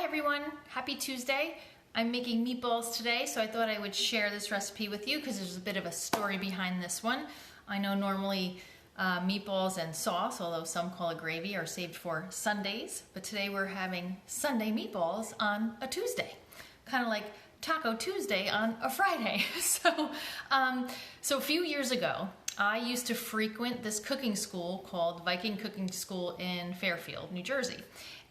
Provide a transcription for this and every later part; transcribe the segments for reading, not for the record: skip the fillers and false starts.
everyone, happy Tuesday. I'm making meatballs today, so I thought I would share this recipe with you because there's a bit of a story behind this one. I know normally meatballs and sauce, although some call it gravy, are saved for Sundays, but today we're having Sunday meatballs on a Tuesday, kind of like Taco Tuesday on a Friday. So a few years ago, I used to frequent this cooking school called Viking Cooking School in Fairfield, New Jersey.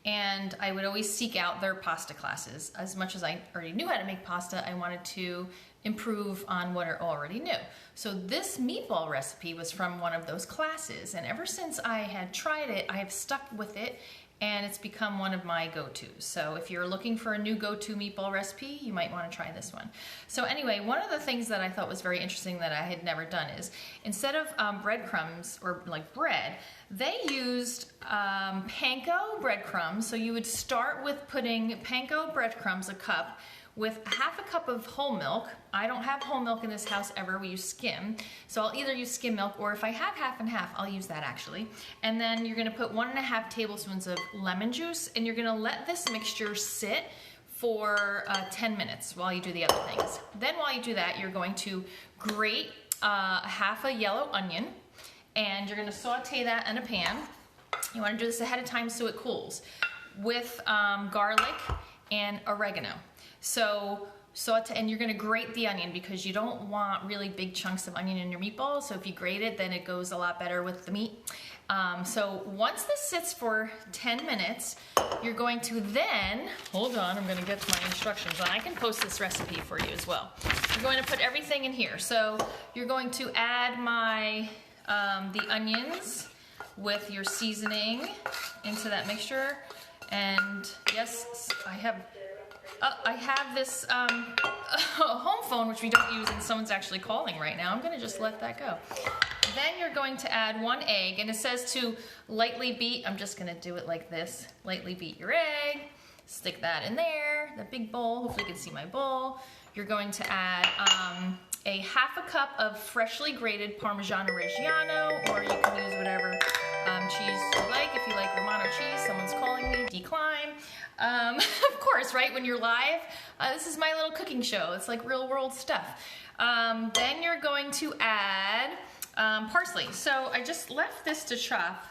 And I would always seek out their pasta classes. As much as I already knew how to make pasta, I wanted to improve on what I already knew. So this meatball recipe was from one of those classes. And ever since I had tried it, I have stuck with it, and it's become one of my go-tos. So if you're looking for a new go-to meatball recipe, you might want to try this one. So anyway, one of the things that I thought was very interesting that I had never done is, instead of breadcrumbs or like bread, they used panko breadcrumbs. So you would start with putting panko breadcrumbs, a cup, with half a cup of whole milk. I don't have whole milk in this house ever, we use skim. So I'll either use skim milk, or if I have half and half, I'll use that actually. And then you're gonna put 1.5 tablespoons of lemon juice, and you're gonna let this mixture sit for 10 minutes while you do the other things. Then while you do that, you're going to grate half a yellow onion, and you're gonna saute that in a pan. You wanna do this ahead of time so it cools, with garlic and oregano. So saute, and you're gonna grate the onion because you don't want really big chunks of onion in your meatballs. So if you grate it, then it goes a lot better with the meat. So once this sits for 10 minutes, you're going to then, hold on, I'm gonna get to my instructions, and I can post this recipe for you as well. You're going to put everything in here. So you're going to add the onions with your seasoning into that mixture. And yes, I have this home phone, which we don't use, and someone's actually calling right now. I'm gonna just let that go. Then you're going to add 1 egg, and it says to lightly beat. I'm just gonna do it like this. Lightly beat your egg, stick that in there, the big bowl. Hopefully you can see my bowl. You're going to add a half a cup of freshly grated Parmigiano Reggiano, or you can use whatever cheese you like. If you like Romano cheese, someone's calling me, decline. Of course, right, when you're live, this is my little cooking show. It's like real world stuff. Then you're going to add parsley. So I just left this to chop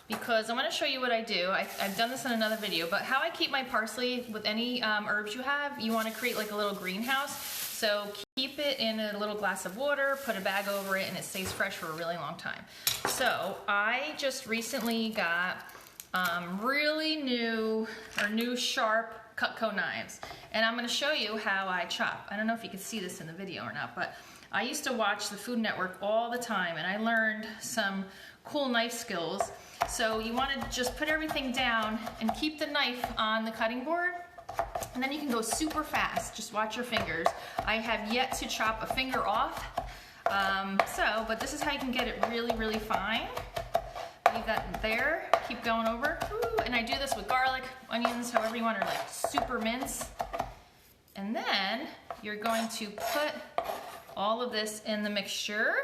because I want to show you what I do. I've done this in another video, but how I keep my parsley with any herbs you have, you want to create like a little greenhouse. So keep it in a little glass of water, put a bag over it, and it stays fresh for a really long time. So I just recently got really new sharp Cutco knives, and I'm going to show you how I chop. I don't know if you can see this in the video or not, but I used to watch the Food Network all the time, and I learned some cool knife skills. So you want to just put everything down and keep the knife on the cutting board, and then you can go super fast. Just watch your fingers. I have yet to chop a finger off, but this is how you can get it really, really fine. Leave that there, keep going over. Ooh, and I do this with garlic, onions, however you want, or like super mince. And then you're going to put all of this in the mixture,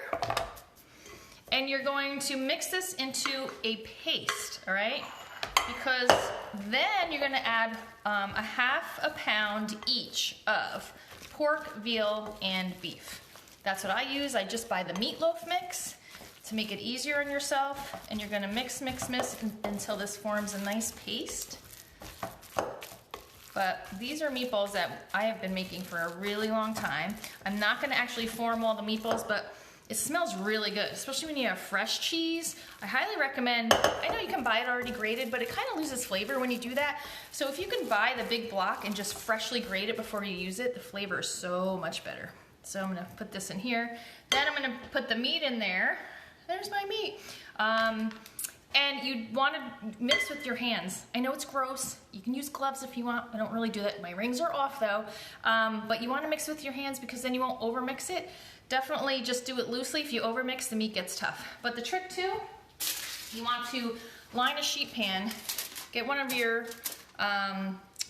and you're going to mix this into a paste, all right? Because then you're gonna add a half a pound each of pork, veal, and beef. That's what I use. I just buy the meatloaf mix to make it easier on yourself, and you're gonna mix until this forms a nice paste. But these are meatballs that I have been making for a really long time. I'm not gonna actually form all the meatballs, but it smells really good, especially when you have fresh cheese. I highly recommend, I know you can buy it already grated, but it kind of loses flavor when you do that. So if you can buy the big block and just freshly grate it before you use it, the flavor is so much better. So I'm gonna put this in here. Then I'm gonna put the meat in there. There's my meat. And you want to mix with your hands. I know it's gross. You can use gloves if you want. I don't really do that. My rings are off though. But you want to mix with your hands because then you won't overmix it. Definitely just do it loosely. If you overmix, the meat gets tough. But the trick too, you want to line a sheet pan, get one of your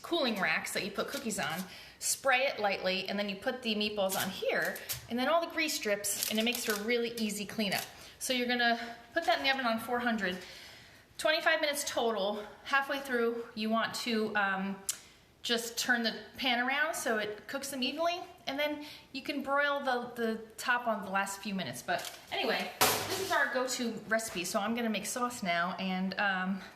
cooling racks that you put cookies on, spray it lightly, and then you put the meatballs on here, and then all the grease drips, and it makes for a really easy cleanup. So you're gonna put that in the oven on 400, 25 minutes total. Halfway through, you want to just turn the pan around so it cooks them evenly, and then you can broil the top on the last few minutes. But anyway, this is our go-to recipe, so I'm gonna make sauce now, and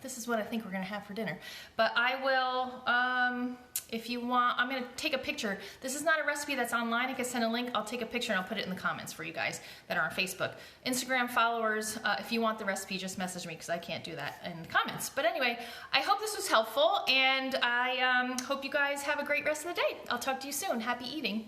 this is what I think we're gonna have for dinner. But I will, if you want, I'm gonna take a picture. This is not a recipe that's online. I can send a link. I'll take a picture and I'll put it in the comments for you guys that are on Facebook. Instagram followers, if you want the recipe, just message me because I can't do that in the comments. But anyway, I hope this was helpful, and I hope you guys have a great rest of the day. I'll talk to you soon. Happy eating.